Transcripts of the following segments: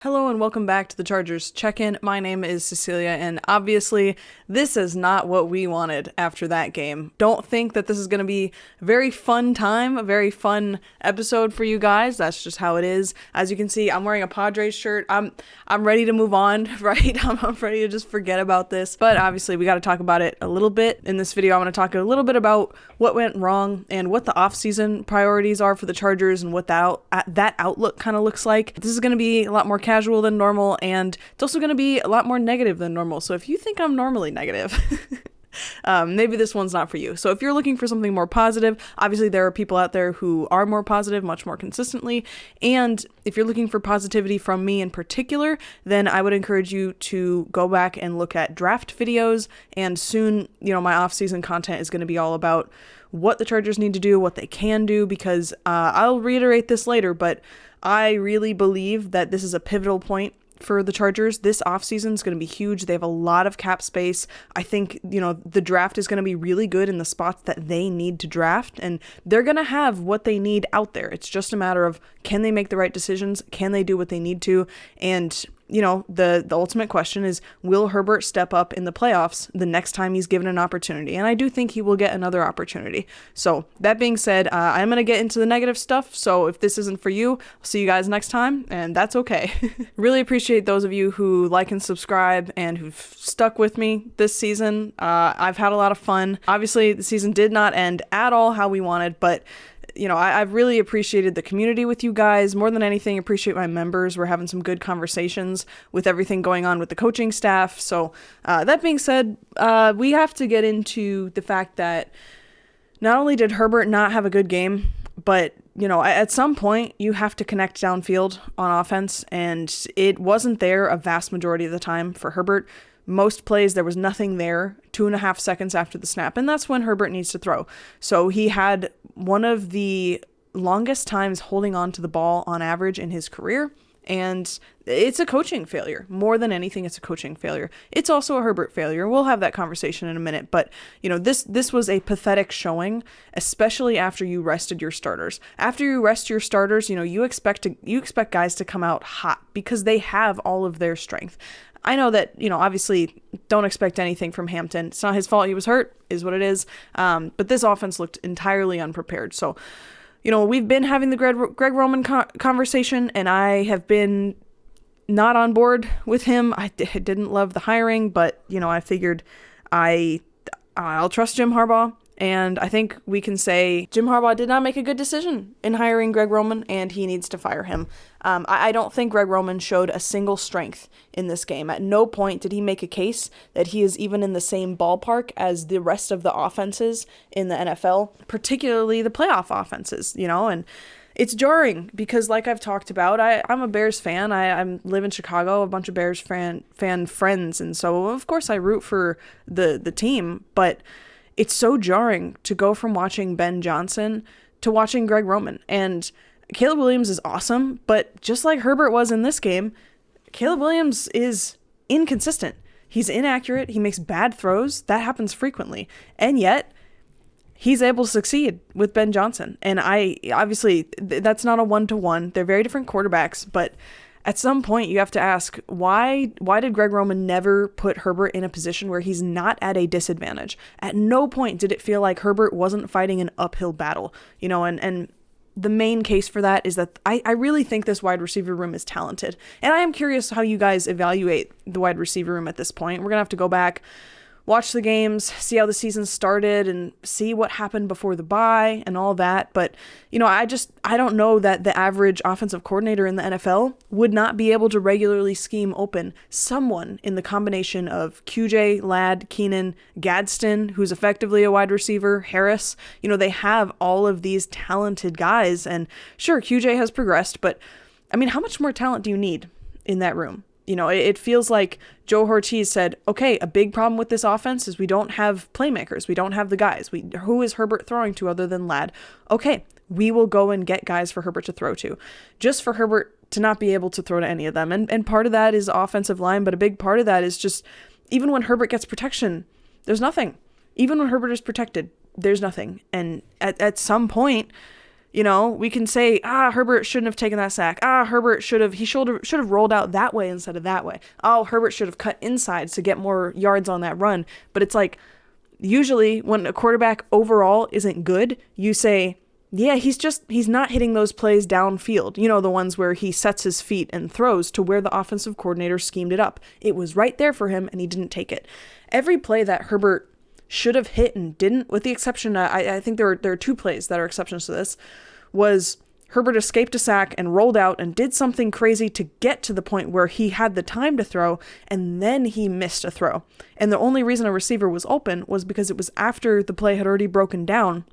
Hello and welcome back to the Chargers Check-In. My name is Cecilia, and obviously this is not what we wanted after that game. Don't think that this is going to be a very fun time, a very fun episode for you guys. That's just how it is. As you can see, I'm wearing a Padres shirt. I'm ready to move on, right? I'm ready to just forget about this. But obviously we got to talk about it a little bit. In this video, I'm going to talk a little bit about what went wrong and what the offseason priorities are for the Chargers and what that outlook kind of looks like. This is going to be a lot more casual than normal, and it's also going to be a lot more negative than normal. So if you think I'm normally negative, maybe this one's not for you. So if you're looking for something more positive, obviously there are people out there who are more positive much more consistently. And if you're looking for positivity from me in particular, then I would encourage you to go back and look at draft videos. And soon, my off-season content is going to be all about what the Chargers need to do, what they can do, because I'll reiterate this later, but I really believe that this is a pivotal point for the Chargers. This offseason is going to be huge. They have a lot of cap space. I think, the draft is going to be really good in the spots that they need to draft, and they're going to have what they need out there. It's just a matter of, can they make the right decisions? Can they do what they need to? And the ultimate question is, will Herbert step up in the playoffs the next time he's given an opportunity? And I do think he will get another opportunity. So that being said, I'm going to get into the negative stuff. So if this isn't for you, I'll see you guys next time, and that's okay. Really appreciate those of you who like and subscribe and who've stuck with me this season. I've had a lot of fun. Obviously, the season did not end at all how we wanted, but I've really appreciated the community with you guys. More than anything, appreciate my members. We're having some good conversations with everything going on with the coaching staff. So that being said, we have to get into the fact that not only did Herbert not have a good game, but at some point you have to connect downfield on offense, and it wasn't there a vast majority of the time for Herbert. Most plays, there was nothing there 2.5 seconds after the snap, and that's when Herbert needs to throw. So he had one of the longest times holding on to the ball on average in his career, and it's a coaching failure. More than anything, it's a coaching failure. It's also a Herbert failure. We'll have that conversation in a minute, but this was a pathetic showing, especially after you rested your starters. After you rest your starters, you expect guys to come out hot because they have all of their strength. I know that, obviously don't expect anything from Hampton. It's not his fault. He was hurt, is what it is. But this offense looked entirely unprepared. So, we've been having the Greg Roman conversation, and I have been not on board with him. I didn't love the hiring, but, I figured I'll trust Jim Harbaugh. And I think we can say Jim Harbaugh did not make a good decision in hiring Greg Roman, and he needs to fire him. I don't think Greg Roman showed a single strength in this game. At no point did he make a case that he is even in the same ballpark as the rest of the offenses in the NFL, particularly the playoff offenses, and it's jarring because, like I've talked about, I'm a Bears fan. I live in Chicago, a bunch of Bears fan friends, and so of course I root for the team, but it's so jarring to go from watching Ben Johnson to watching Greg Roman. And Caleb Williams is awesome, but just like Herbert was in this game, Caleb Williams is inconsistent. He's inaccurate. He makes bad throws. That happens frequently. And yet, he's able to succeed with Ben Johnson. And obviously, that's not a one-to-one. They're very different quarterbacks, but at some point, you have to ask, why did Greg Roman never put Herbert in a position where he's not at a disadvantage? At no point did it feel like Herbert wasn't fighting an uphill battle, and the main case for that is that I really think this wide receiver room is talented. And I am curious how you guys evaluate the wide receiver room at this point. We're going to have to go back, watch the games, see how the season started, and see what happened before the bye and all that. But, I don't know that the average offensive coordinator in the NFL would not be able to regularly scheme open someone in the combination of QJ, Ladd, Keenan, Gadsden, who's effectively a wide receiver, Harris. They have all of these talented guys, and sure, QJ has progressed, but how much more talent do you need in that room? It feels like Joe Ortiz said, okay, a big problem with this offense is we don't have playmakers. We don't have the guys. Who is Herbert throwing to other than Ladd? Okay, we will go and get guys for Herbert to throw to, just for Herbert to not be able to throw to any of them. And part of that is offensive line, but a big part of that is just, even when Herbert gets protection, there's nothing. Even when Herbert is protected, there's nothing. And at some point, You know, we can say, Herbert shouldn't have taken that sack. Herbert should have rolled out that way instead of that way. Oh, Herbert should have cut inside to get more yards on that run. But it's like, usually when a quarterback overall isn't good, you say, yeah, he's not hitting those plays downfield. You know, the ones where he sets his feet and throws to where the offensive coordinator schemed it up. It was right there for him and he didn't take it. Every play that Herbert should have hit and didn't, with the exception, I think there are 2 plays that are exceptions to this, was Herbert escaped a sack and rolled out and did something crazy to get to the point where he had the time to throw, and then he missed a throw. And the only reason a receiver was open was because it was after the play had already broken down,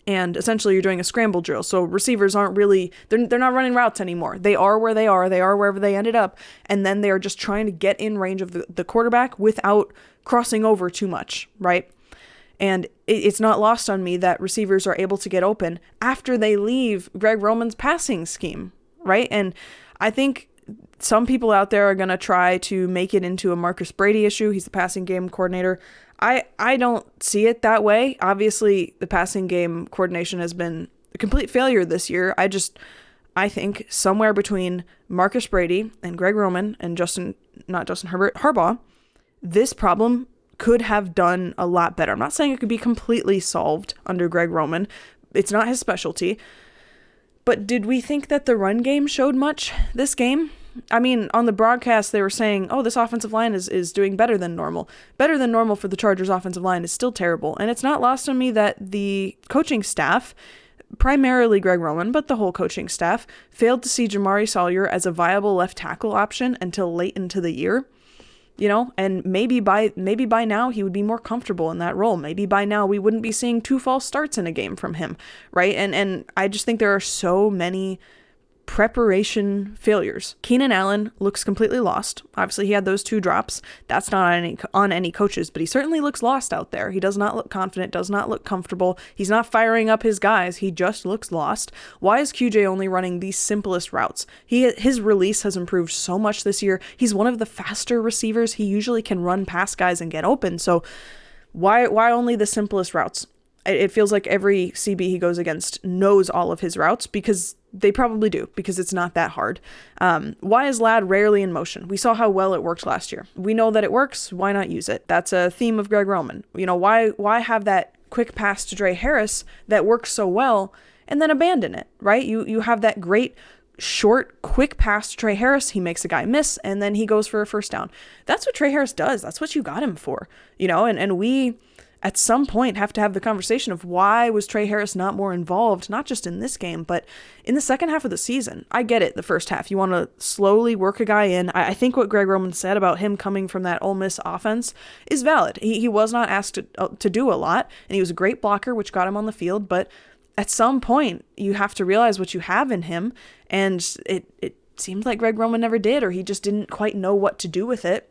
and essentially you're doing a scramble drill. So receivers aren't really, they're not running routes anymore. They are where they are wherever they ended up, and then they are just trying to get in range of the quarterback without crossing over too much, right? And it's not lost on me that receivers are able to get open after they leave Greg Roman's passing scheme, right? And I think some people out there are going to try to make it into a Marcus Brady issue. He's the passing game coordinator. I don't see it that way. Obviously, the passing game coordination has been a complete failure this year. I think somewhere between Marcus Brady and Greg Roman and Harbaugh, this problem could have done a lot better. I'm not saying it could be completely solved under Greg Roman. It's not his specialty. But did we think that the run game showed much this game? I mean, on the broadcast, they were saying, oh, this offensive line is doing better than normal. Better than normal for the Chargers offensive line is still terrible. And it's not lost on me that the coaching staff, primarily Greg Roman, but the whole coaching staff, failed to see Jamari Sawyer as a viable left tackle option until late into the year. You know, and maybe by now he would be more comfortable in that role. Maybe by now we wouldn't be seeing 2 false starts in a game from him, right? And I just think there are so many preparation failures. Keenan Allen looks completely lost. Obviously, he had those 2 drops. That's not on any coaches, but he certainly looks lost out there. He does not look confident, does not look comfortable. He's not firing up his guys. He just looks lost. Why is QJ only running the simplest routes? His release has improved so much this year. He's one of the faster receivers. He usually can run past guys and get open. So why only the simplest routes? It feels like every CB he goes against knows all of his routes, because they probably do, because it's not that hard. Why is Ladd rarely in motion? We saw how well it worked last year. We know that it works. Why not use it? That's a theme of Greg Roman. You know, why have that quick pass to Dre Harris that works so well and then abandon it, right? You have that great short, quick pass to Trey Harris. He makes a guy miss, and then he goes for a first down. That's what Trey Harris does. That's what you got him for, you know, and we at some point have to have the conversation of why was Trey Harris not more involved, not just in this game, but in the second half of the season. I get it, the first half. You want to slowly work a guy in. I think what Greg Roman said about him coming from that Ole Miss offense is valid. He was not asked to do a lot, and he was a great blocker, which got him on the field, but at some point, you have to realize what you have in him, and it seems like Greg Roman never did, or he just didn't quite know what to do with it.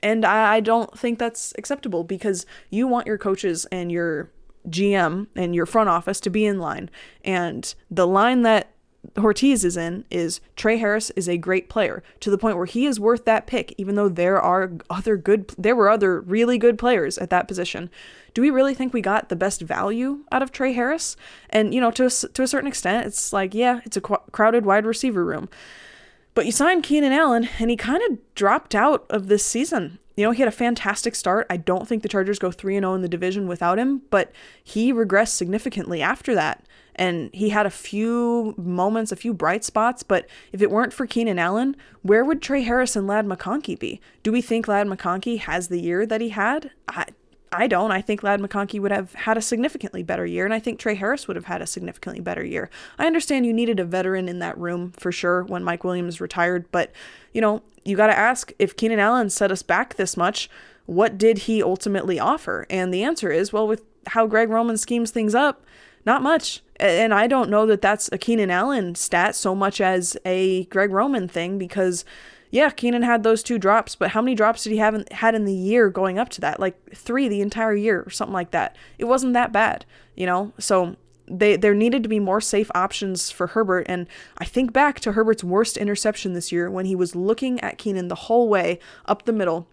And I don't think that's acceptable, because you want your coaches and your GM and your front office to be in line. And the line that Ortiz is in is Trey Harris is a great player, to the point where he is worth that pick, even though there were other really good players at that position. Do we really think we got the best value out of Trey Harris? And, you know, to a certain extent, it's like, yeah, it's a crowded wide receiver room. But you signed Keenan Allen, and he kind of dropped out of this season. You know, he had a fantastic start. I don't think the Chargers go 3-0 in the division without him, but he regressed significantly after that. And he had a few moments, a few bright spots, but if it weren't for Keenan Allen, where would Trey Harris and Ladd McConkey be? Do we think Ladd McConkey has the year that he had? I don't. I think Ladd McConkey would have had a significantly better year, and I think Trey Harris would have had a significantly better year. I understand you needed a veteran in that room for sure when Mike Williams retired, but, you know, you got to ask, if Keenan Allen set us back this much, what did he ultimately offer? And the answer is, well, with how Greg Roman schemes things up, not much. And I don't know that that's a Keenan Allen stat so much as a Greg Roman thing, because yeah, Keenan had those 2 drops, but how many drops did he had in the year going up to that? Like 3 the entire year or something like that. It wasn't that bad, you know? So there needed to be more safe options for Herbert. And I think back to Herbert's worst interception this year, when he was looking at Keenan the whole way up the middle,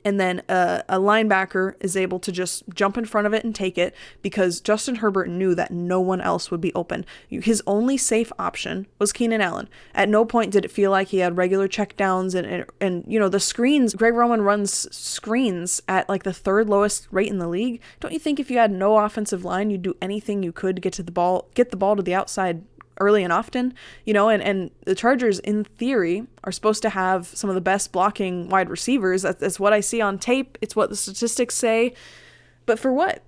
and then a linebacker is able to just jump in front of it and take it because Justin Herbert knew that no one else would be open. His only safe option was Keenan Allen. At no point did it feel like he had regular checkdowns and the screens. Greg Roman runs screens at like the third lowest rate in the league. Don't you think if you had no offensive line, you'd do anything you could to get the ball to the outside early and often, and the Chargers in theory are supposed to have some of the best blocking wide receivers. That's what I see on tape. It's what the statistics say. But for what?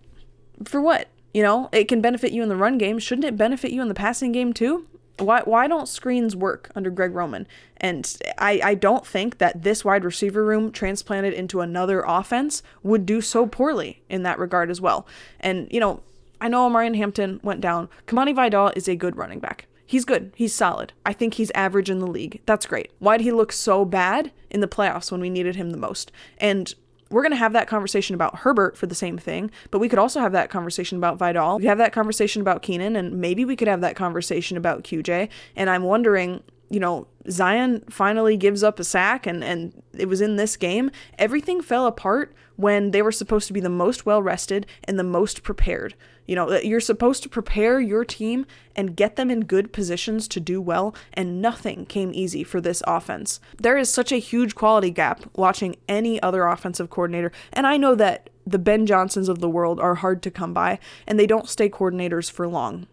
It can benefit you in the run game. Shouldn't it benefit you in the passing game too? Why don't screens work under Greg Roman? And I don't think that this wide receiver room transplanted into another offense would do so poorly in that regard as well. And, I know Omarion Hampton went down. Kamani Vidal is a good running back. He's good. He's solid. I think he's average in the league. That's great. Why did he look so bad in the playoffs when we needed him the most? And we're going to have that conversation about Herbert for the same thing, but we could also have that conversation about Vidal. We have that conversation about Keenan, and maybe we could have that conversation about QJ. And I'm wondering, Zion finally gives up a sack, and it was in this game. Everything fell apart when they were supposed to be the most well-rested and the most prepared. You're supposed to prepare your team and get them in good positions to do well, and nothing came easy for this offense. There is such a huge quality gap watching any other offensive coordinator, and I know that the Ben Johnsons of the world are hard to come by, and they don't stay coordinators for long,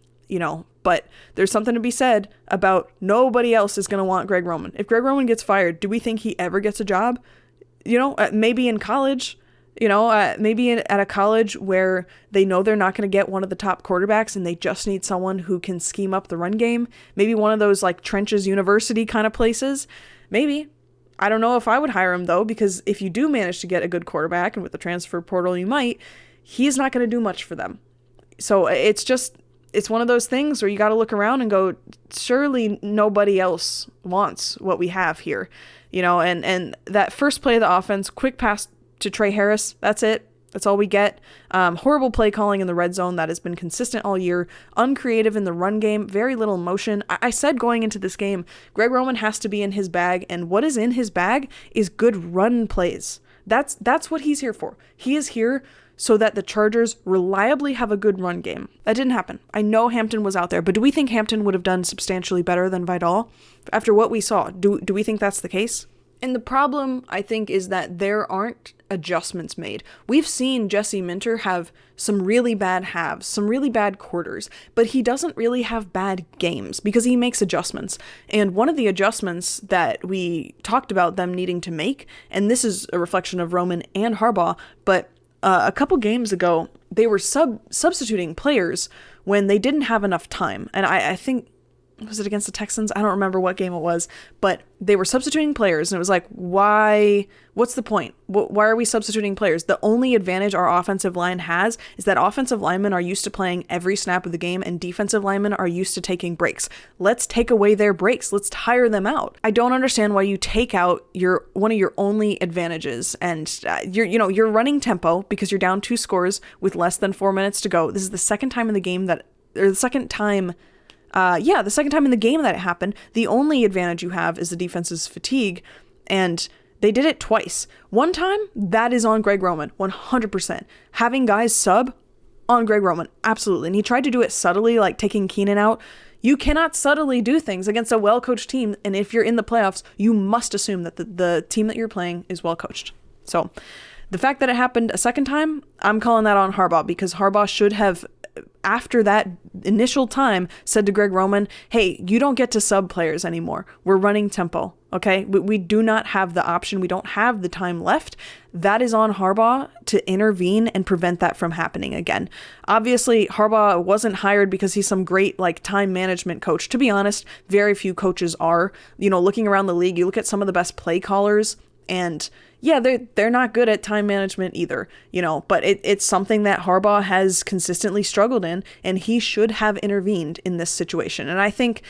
but there's something to be said about nobody else is going to want Greg Roman. If Greg Roman gets fired, do we think he ever gets a job? Maybe in college. Maybe at a college where they know they're not going to get one of the top quarterbacks and they just need someone who can scheme up the run game. Maybe one of those like Trenches University kind of places. Maybe. I don't know if I would hire him though, because if you do manage to get a good quarterback, and with the transfer portal you might, he's not going to do much for them. So it's one of those things where you got to look around and go, surely nobody else wants what we have here. And that first play of the offense, quick pass to Trey Harris. That's it. That's all we get. Horrible play calling in the red zone that has been consistent all year. Uncreative in the run game. Very little motion. I said going into this game, Greg Roman has to be in his bag, and what is in his bag is good run plays. That's what he's here for. He is here so that the Chargers reliably have a good run game. That didn't happen. I know Hampton was out there, but do we think Hampton would have done substantially better than Vidal? After what we saw, do we think that's the case? And the problem, I think, is that there aren't adjustments made. We've seen Jesse Minter have some really bad halves, some really bad quarters, but he doesn't really have bad games because he makes adjustments. And one of the adjustments that we talked about them needing to make, and this is a reflection of Roman and Harbaugh, but a couple games ago, they were substituting players when they didn't have enough time. And I think, was it against the Texans? I don't remember what game it was, but they were substituting players, and it was like, why? What's the point? Why are we substituting players? The only advantage our offensive line has is that offensive linemen are used to playing every snap of the game, and defensive linemen are used to taking breaks. Let's take away their breaks. Let's tire them out. I don't understand why you take out one of your only advantages, and you're running tempo because you're down 2 scores with less than 4 minutes to go. This is the second time in the game the second time in the game that it happened. The only advantage you have is the defense's fatigue, and they did it twice. One time, that is on Greg Roman, 100%. Having guys sub, on Greg Roman, absolutely. And he tried to do it subtly, like taking Keenan out. You cannot subtly do things against a well-coached team, and if you're in the playoffs, you must assume that the team that you're playing is well-coached. So, the fact that it happened a second time, I'm calling that on Harbaugh, because Harbaugh should have, after that initial time, said to Greg Roman, hey, you don't get to sub players anymore. We're running tempo, okay? We do not have the option. We don't have the time left. That is on Harbaugh to intervene and prevent that from happening again. Obviously, Harbaugh wasn't hired because he's some great time management coach. To be honest, very few coaches are. Looking around the league, you look at some of the best play callers, and yeah, they're not good at time management either, but it's something that Harbaugh has consistently struggled in, and he should have intervened in this situation. And I think,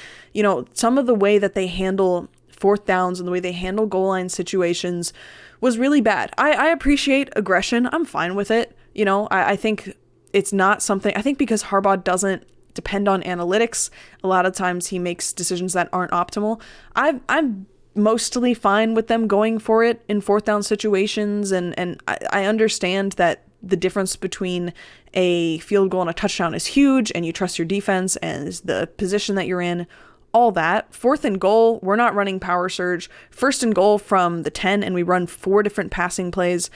some of the way that they handle 4th downs and the way they handle goal line situations was really bad. I appreciate aggression. I'm fine with it. I think it's not something, I think because Harbaugh doesn't depend on analytics, a lot of times he makes decisions that aren't optimal. I'm mostly fine with them going for it in fourth down situations. And I understand that the difference between a field goal and a touchdown is huge, and you trust your defense and the position that you're in, all that. Fourth and goal, we're not running power surge. First and goal from the 10, and we run 4 different passing plays.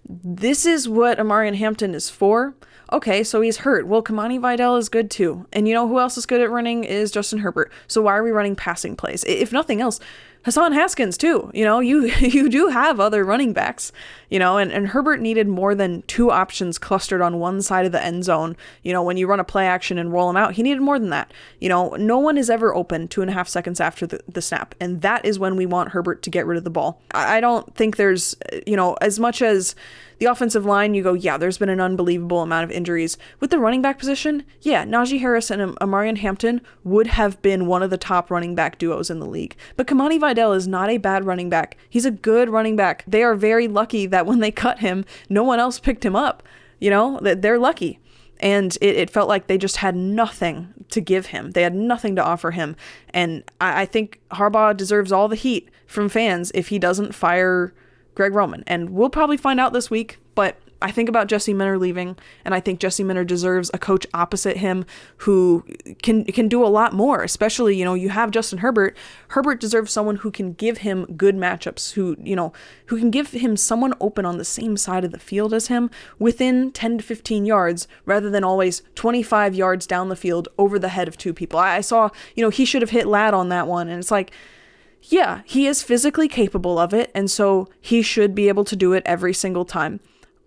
This is what Amarian Hampton is for. Okay, so he's hurt. Well, Kamani Vidal is good too. And you know who else is good at running is Justin Herbert. So why are we running passing plays? If nothing else, Hassan Haskins too. You know, you do have other running backs, you know, and Herbert needed more than 2 options clustered on one side of the end zone. You know, when you run a play action and roll him out, he needed more than that. You know, no one is ever open 2.5 seconds after the snap. And that is when we want Herbert to get rid of the ball. I don't think there's, you know, as much as the offensive line, you go, yeah, there's been an unbelievable amount of injuries. With the running back position, yeah, Najee Harris and Amarian Hampton would have been one of the top running back duos in the league. But Kamani Vidal is not a bad running back. He's a good running back. They are very lucky that when they cut him, no one else picked him up. You know, they're lucky. And it felt like they just had nothing to give him. They had nothing to offer him. And I think Harbaugh deserves all the heat from fans if he doesn't fire Greg Roman. And we'll probably find out this week, but I think about Jesse Minter leaving, and I think Jesse Minter deserves a coach opposite him who can do a lot more, especially, you know, you have Justin Herbert. Herbert deserves someone who can give him good matchups, who can give him someone open on the same side of the field as him within 10 to 15 yards, rather than always 25 yards down the field over the head of 2 people. I saw, you know, he should have hit Ladd on that one, and it's like, yeah, he is physically capable of it, and so he should be able to do it every single time.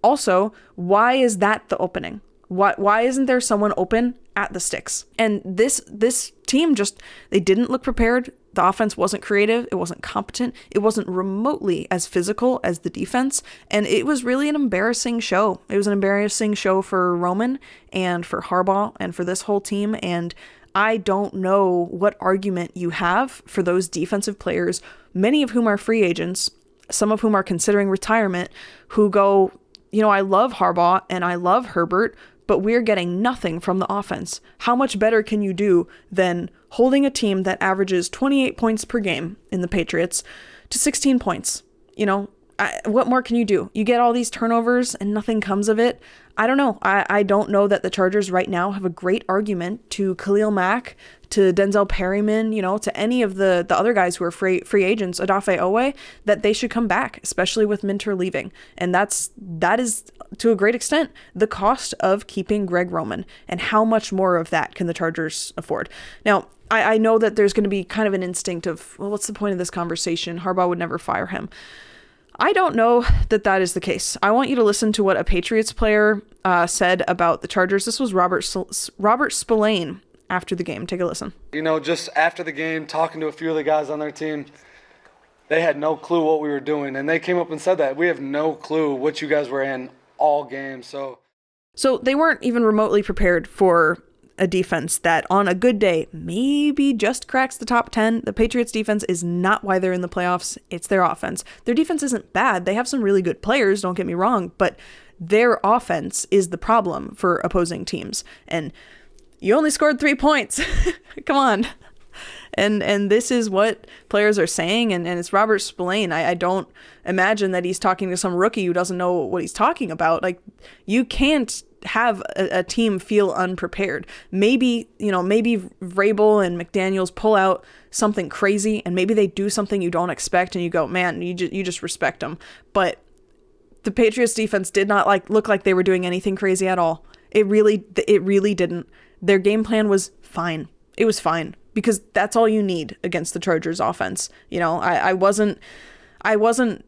Also, why is that the opening? Why isn't there someone open at the sticks? And this team just, they didn't look prepared. The offense wasn't creative. It wasn't competent. It wasn't remotely as physical as the defense. And it was really an embarrassing show. It was an embarrassing show for Roman and for Harbaugh and for this whole team. And I don't know what argument you have for those defensive players, many of whom are free agents, some of whom are considering retirement, who go, you know, I love Harbaugh and I love Herbert, but we're getting nothing from the offense. How much better can you do than holding a team that averages 28 points per game in the Patriots to 16 points? You know, what more can you do? You get all these turnovers and nothing comes of it. I don't know. I don't know that the Chargers right now have a great argument to Khalil Mack, to Denzel Perryman, you know, to any of the other guys who are free agents, Odafe Owe, that they should come back, especially with Minter leaving. And that is to a great extent the cost of keeping Greg Roman. And how much more of that can the Chargers afford? Now, I know that there's going to be kind of an instinct of, well, what's the point of this conversation? Harbaugh would never fire him. I don't know that is the case. I want you to listen to what a Patriots player said about the Chargers. This was Robert Spillane after the game. Take a listen. You know, just after the game, talking to a few of the guys on their team, they had no clue what we were doing. And they came up and said that. We have no clue what you guys were in all game. So they weren't even remotely prepared for a defense that on a good day maybe just cracks the top 10. The Patriots defense is not why they're in the playoffs. It's their offense. Their defense isn't bad. They have some really good players, don't get me wrong, but their offense is the problem for opposing teams. And you only scored 3 points. Come on. And this is what players are saying, and it's Robert Spillane. I don't imagine that he's talking to some rookie who doesn't know what he's talking about. Like, you can't have a team feel unprepared. Maybe Vrabel and McDaniels pull out something crazy, and maybe they do something you don't expect, and you go, man, you just respect them. But the Patriots defense did not look like they were doing anything crazy at all. It really didn't. Their game plan was fine. It was fine, because that's all you need against the Chargers offense. You know, I wasn't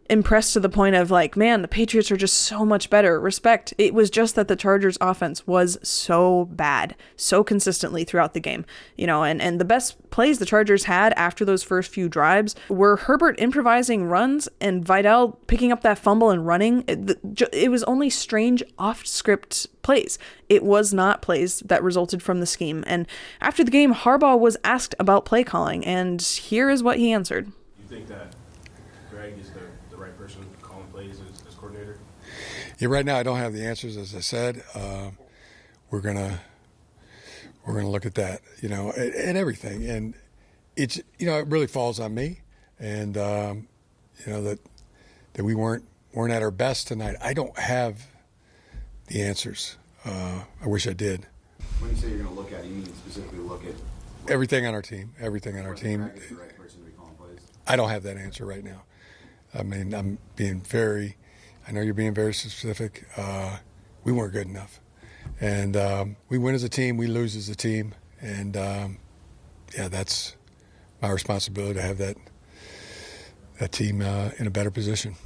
impressed to the point of like, man, the Patriots are just so much better. Respect. It was just that the Chargers offense was so bad, so consistently throughout the game, you know, and the best plays the Chargers had after those first few drives were Herbert improvising runs and Vidal picking up that fumble and running. It was only strange off-script plays. It was not plays that resulted from the scheme. And after the game, Harbaugh was asked about play calling, and here is what he answered. You think that Greg is the right person calling plays as coordinator? Yeah, right now I don't have the answers, as I said. We're gonna look at that, you know, and everything. And it's, you know, it really falls on me and that we weren't at our best tonight. I don't have the answers. I wish I did. When you say you're going to look at it, you mean specifically look at Everything on our team. Everything on our team. Greg is the right person to be calling plays? I don't have that answer right now. I mean, I know you're being very specific. We weren't good enough. And we win as a team, we lose as a team. And, that's my responsibility to have that team in a better position.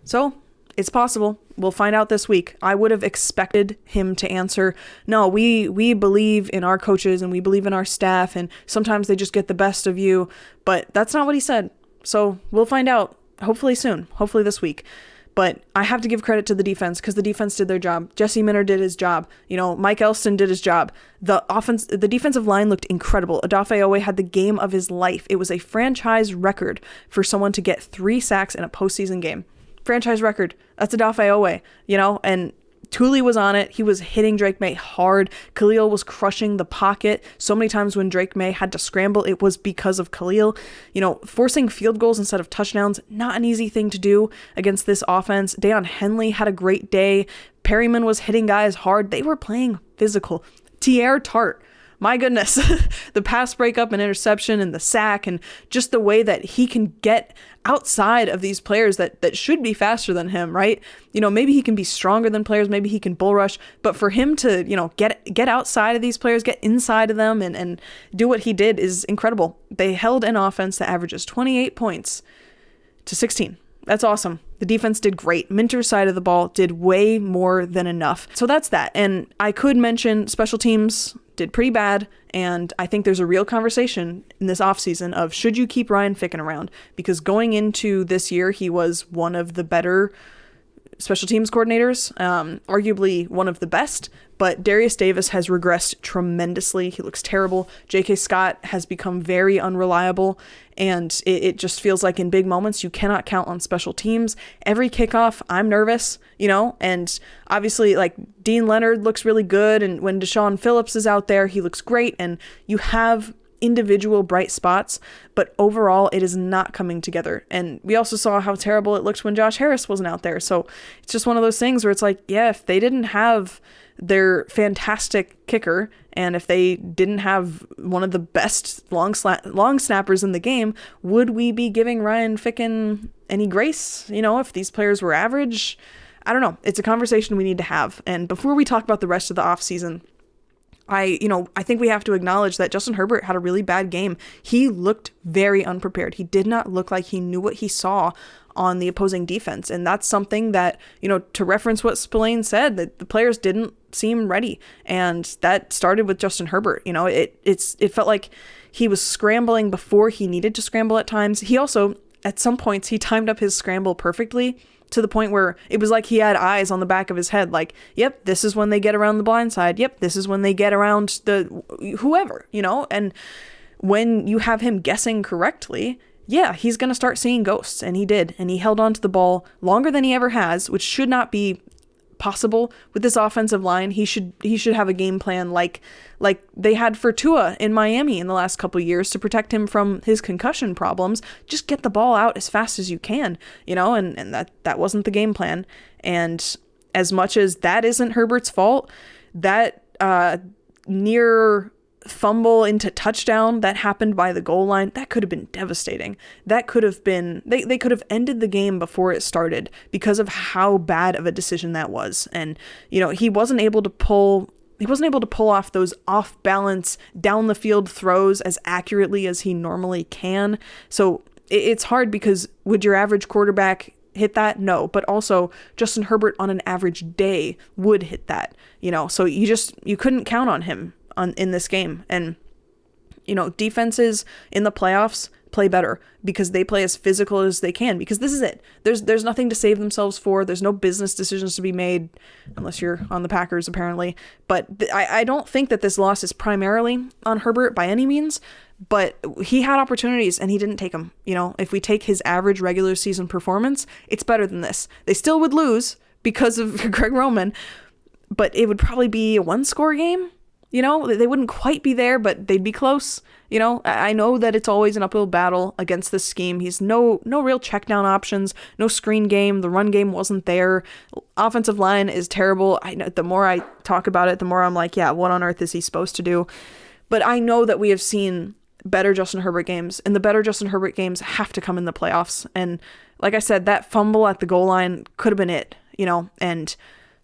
So it's possible. We'll find out this week. I would have expected him to answer, no, we believe in our coaches and we believe in our staff, and sometimes they just get the best of you. But that's not what he said. So we'll find out hopefully soon, hopefully this week. But I have to give credit to the defense because the defense did their job. Jesse Minter did his job. Mike Elston did his job. The defensive line looked incredible. Odafe Owe had the game of his life. It was a franchise record for someone to get 3 sacks in a postseason game. Franchise record. That's Odafe Owe, and Thule was on it. He was hitting Drake May hard. Khalil was crushing the pocket. So many times when Drake May had to scramble, it was because of Khalil. Forcing field goals instead of touchdowns, not an easy thing to do against this offense. Deion Henley had a great day. Perryman was hitting guys hard. They were playing physical. Tierre Tart, my goodness, the pass breakup and interception and the sack and just the way that he can get outside of these players that should be faster than him, right? Maybe he can be stronger than players, maybe he can bull rush, but for him to, get outside of these players, get inside of them and do what he did is incredible. They held an offense that averages 28 points to 16. That's awesome. The defense did great. Minter's side of the ball did way more than enough. So that's that. And I could mention special teams did pretty bad, and I think there's a real conversation in this offseason of should you keep Ryan Ficken around? Because going into this year, he was one of the better special teams coordinators, arguably one of the best, but Darius Davis has regressed tremendously. He looks terrible. J.K. Scott has become very unreliable, and it just feels like in big moments, you cannot count on special teams. Every kickoff, I'm nervous, and obviously like Dean Leonard looks really good, and when Deshaun Phillips is out there, he looks great, and you have individual bright spots, but overall it is not coming together. And we also saw how terrible it looked when Josh Harris wasn't out there. So it's just one of those things where it's like, yeah, if they didn't have their fantastic kicker and if they didn't have one of the best long snappers in the game, would we be giving Ryan Ficken any grace? If these players were average, I don't know. It's a conversation we need to have. And before we talk about the rest of the offseason, I think we have to acknowledge that Justin Herbert had a really bad game. He looked very unprepared. He did not look like he knew what he saw on the opposing defense. And that's something that, to reference what Spillane said, that the players didn't seem ready. And that started with Justin Herbert. It felt like he was scrambling before he needed to scramble at times. He also, at some points, he timed up his scramble perfectly, to the point where it was like he had eyes on the back of his head, like, yep, this is when they get around the blind side. Yep, this is when they get around the whoever, and when you have him guessing correctly, yeah, he's going to start seeing ghosts. And he did. And he held on to the ball longer than he ever has, which should not be possible with this offensive line. He should have a game plan like they had for Tua in Miami in the last couple of years to protect him from his concussion problems. Just get the ball out as fast as you can, and that wasn't the game plan. And as much as that isn't Herbert's fault, that near fumble into touchdown that happened by the goal line, that could have been devastating. That could have been, they could have ended the game before it started because of how bad of a decision that was. And, he wasn't able to pull off those off balance down the field throws as accurately as he normally can. So it's hard because would your average quarterback hit that? No, but also Justin Herbert on an average day would hit that, so you couldn't count on him in this game. And defenses in the playoffs play better because they play as physical as they can, because this is it. There's nothing to save themselves for. There's no business decisions to be made unless you're on the Packers, apparently. But I don't think that this loss is primarily on Herbert by any means, but he had opportunities and he didn't take them. If we take his average regular season performance, it's better than this. They still would lose because of Greg Roman, but it would probably be a 1-score game. You know, they wouldn't quite be there, but they'd be close. You know, I know that it's always an uphill battle against this scheme. He's no real check down options, no screen game. The run game wasn't there. Offensive line is terrible. I know, the more I talk about it, the more I'm like, yeah, what on earth is he supposed to do? But I know that we have seen better Justin Herbert games, and the better Justin Herbert games have to come in the playoffs. And like I said, that fumble at the goal line could have been it, you know. And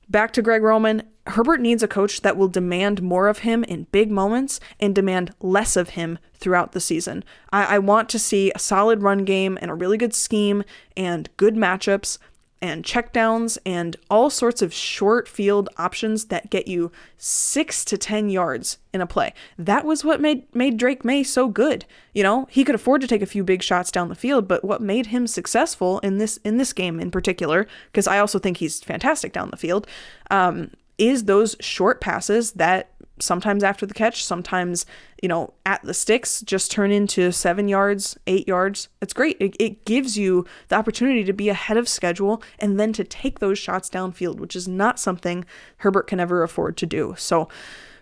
back to Greg Roman, Herbert needs a coach that will demand more of him in big moments and demand less of him throughout the season. I want to see a solid run game and a really good scheme and good matchups and checkdowns and all sorts of short field options that get you 6 to 10 yards in a play. That was what made Drake May so good. You know, he could afford to take a few big shots down the field, but what made him successful in this game in particular, because I also think he's fantastic down the field, is those short passes that sometimes after the catch, sometimes, you know, at the sticks, just turn into 7 yards, 8 yards. It's great. It gives you the opportunity to be ahead of schedule and then to take those shots downfield, which is not something Herbert can ever afford to do. So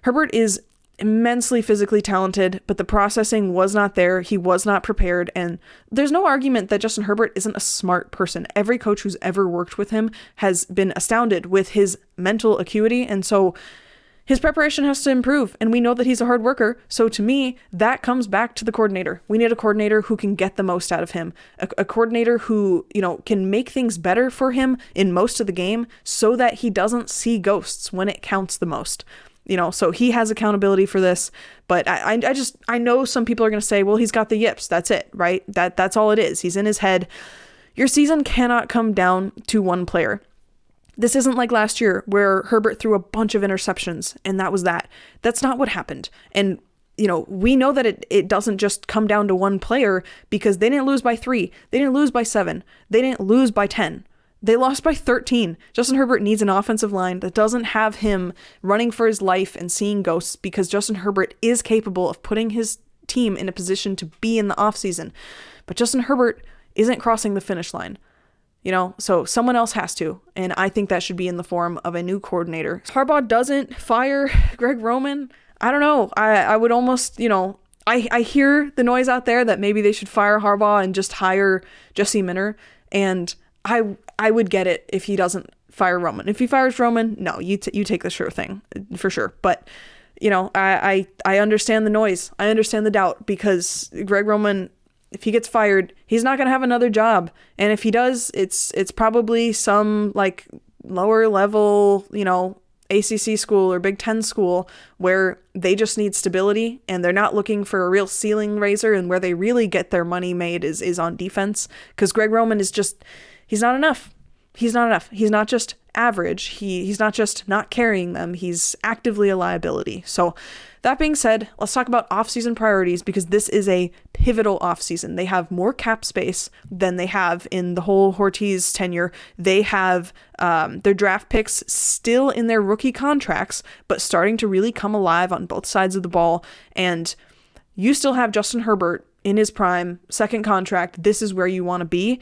Herbert is immensely physically talented, but the processing was not there. He was not prepared. And there's no argument that Justin Herbert isn't a smart person. Every coach who's ever worked with him has been astounded with his mental acuity. And so his preparation has to improve, and we know that he's a hard worker. So to me, that comes back to the coordinator. We need a coordinator who can get the most out of him, a coordinator who, you know, can make things better for him in most of the game so that he doesn't see ghosts when it counts the most. You know, so he has accountability for this, but I know some people are going to say, well, he's got the yips. That's it, right? That's all it is. He's in his head. Your season cannot come down to one player. This isn't like last year where Herbert threw a bunch of interceptions and that was that. That's not what happened. And, you know, we know that it doesn't just come down to one player because they didn't lose by 3. They didn't lose by 7. They didn't lose by 10. They lost by 13. Justin Herbert needs an offensive line that doesn't have him running for his life and seeing ghosts, because Justin Herbert is capable of putting his team in a position to be in the offseason. But Justin Herbert isn't crossing the finish line. You know, so someone else has to, and I think that should be in the form of a new coordinator. Harbaugh doesn't fire Greg Roman. I don't know. I would almost, you know, I hear the noise out there that maybe they should fire Harbaugh and just hire Jesse Minter, and I would get it if he doesn't fire Roman. If he fires Roman, no, you take the sure thing for sure. But you know, I understand the noise. I understand the doubt, because Greg Roman, if he gets fired, he's not going to have another job. And if he does, it's probably some like lower level, you know, ACC school or Big Ten school where they just need stability and they're not looking for a real ceiling raiser, and where they really get their money made is on defense. Because Greg Roman is just, he's not enough. He's not enough. He's not just average. He's not just not carrying them. He's actively a liability. So that being said, let's talk about offseason priorities, because this is a pivotal offseason. They have more cap space than they have in the whole Ortiz tenure. They have their draft picks still in their rookie contracts, but starting to really come alive on both sides of the ball. And you still have Justin Herbert in his prime, second contract. This is where you want to be.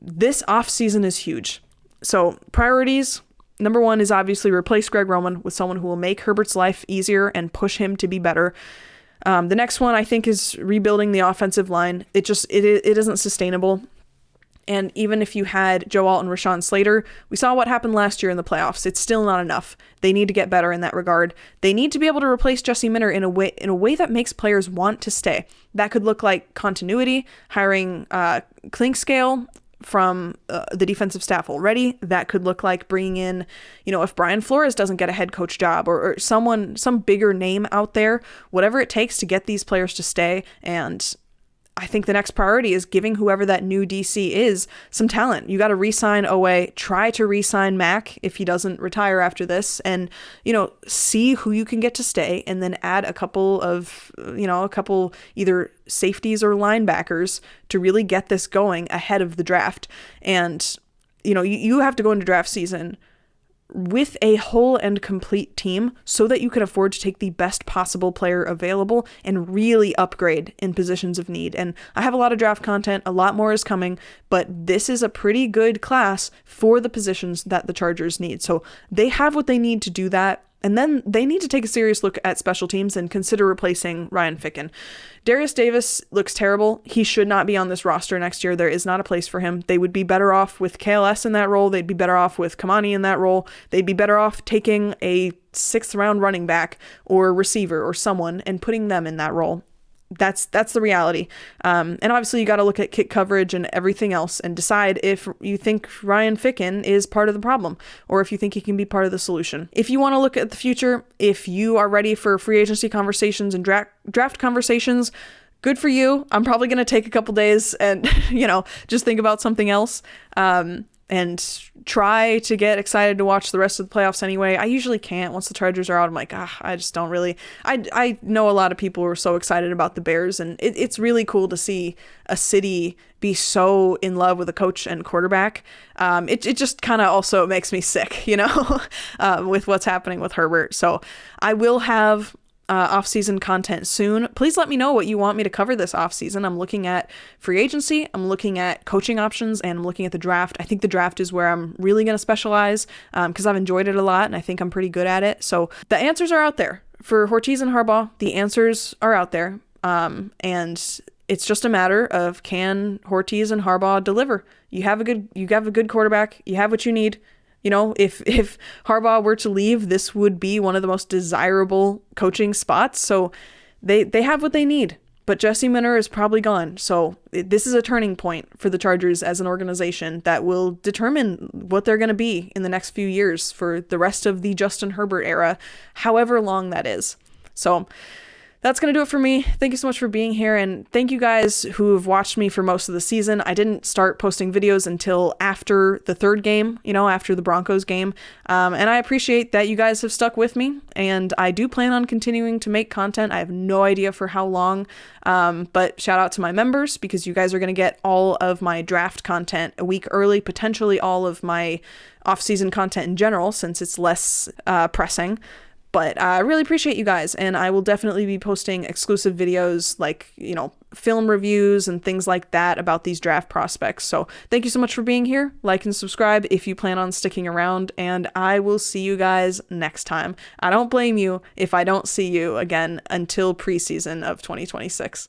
This offseason is huge. So priorities, number 1 is obviously replace Greg Roman with someone who will make Herbert's life easier and push him to be better. The next one, I think, is rebuilding the offensive line. It isn't sustainable. And even if you had Joe Alt and Rashawn Slater, we saw what happened last year in the playoffs. It's still not enough. They need to get better in that regard. They need to be able to replace Jesse Minter in a way that makes players want to stay. That could look like continuity, hiring Clinkscale from the defensive staff already. That could look like bringing in, you know, if Brian Flores doesn't get a head coach job, or some bigger name out there, whatever it takes to get these players to stay. And I think the next priority is giving whoever that new DC is some talent. You got to re-sign Owe, try to re-sign Mac if he doesn't retire after this, and, you know, see who you can get to stay, and then add a couple either safeties or linebackers to really get this going ahead of the draft. And, you know, you have to go into draft season with a whole and complete team so that you can afford to take the best possible player available and really upgrade in positions of need. And I have a lot of draft content, a lot more is coming, but this is a pretty good class for the positions that the Chargers need. So they have what they need to do that. And then they need to take a serious look at special teams and consider replacing Ryan Ficken. Darius Davis looks terrible. He should not be on this roster next year. There is not a place for him. They would be better off with KLS in that role. They'd be better off with Kamani in that role. They'd be better off taking a 6th round running back or receiver or someone and putting them in that role. That's the reality. And obviously you got to look at kick coverage and everything else and decide if you think Ryan Ficken is part of the problem or if you think he can be part of the solution. If you want to look at the future, if you are ready for free agency conversations and draft conversations, good for you. I'm probably going to take a couple days and, just think about something else. And try to get excited to watch the rest of the playoffs anyway. I usually can't. Once the Chargers are out, I'm like, I just don't really. I know a lot of people were so excited about the Bears, and it's really cool to see a city be so in love with a coach and quarterback. It just kind of also makes me sick, with what's happening with Herbert. So I will have off-season content soon. Please let me know what you want me to cover this off-season. I'm looking at free agency, I'm looking at coaching options, and I'm looking at the draft. I think the draft is where I'm really going to specialize because I've enjoyed it a lot and I think I'm pretty good at it. So the answers are out there. For Ortiz and Harbaugh, the answers are out there. And it's just a matter of, can Ortiz and Harbaugh deliver? You have a good quarterback, you have what you need. If Harbaugh were to leave, this would be one of the most desirable coaching spots. So they have what they need. But Jesse Minter is probably gone. So this is a turning point for the Chargers as an organization that will determine what they're going to be in the next few years for the rest of the Justin Herbert era, however long that is. So that's going to do it for me. Thank you so much for being here. And thank you guys who have watched me for most of the season. I didn't start posting videos until after the 3rd game, after the Broncos game. And I appreciate that you guys have stuck with me. And I do plan on continuing to make content. I have no idea for how long. But shout out to my members because you guys are going to get all of my draft content a week early, potentially all of my off-season content in general, since it's less pressing. But I really appreciate you guys, and I will definitely be posting exclusive videos like, film reviews and things like that about these draft prospects. So thank you so much for being here. Like and subscribe if you plan on sticking around, and I will see you guys next time. I don't blame you if I don't see you again until preseason of 2026.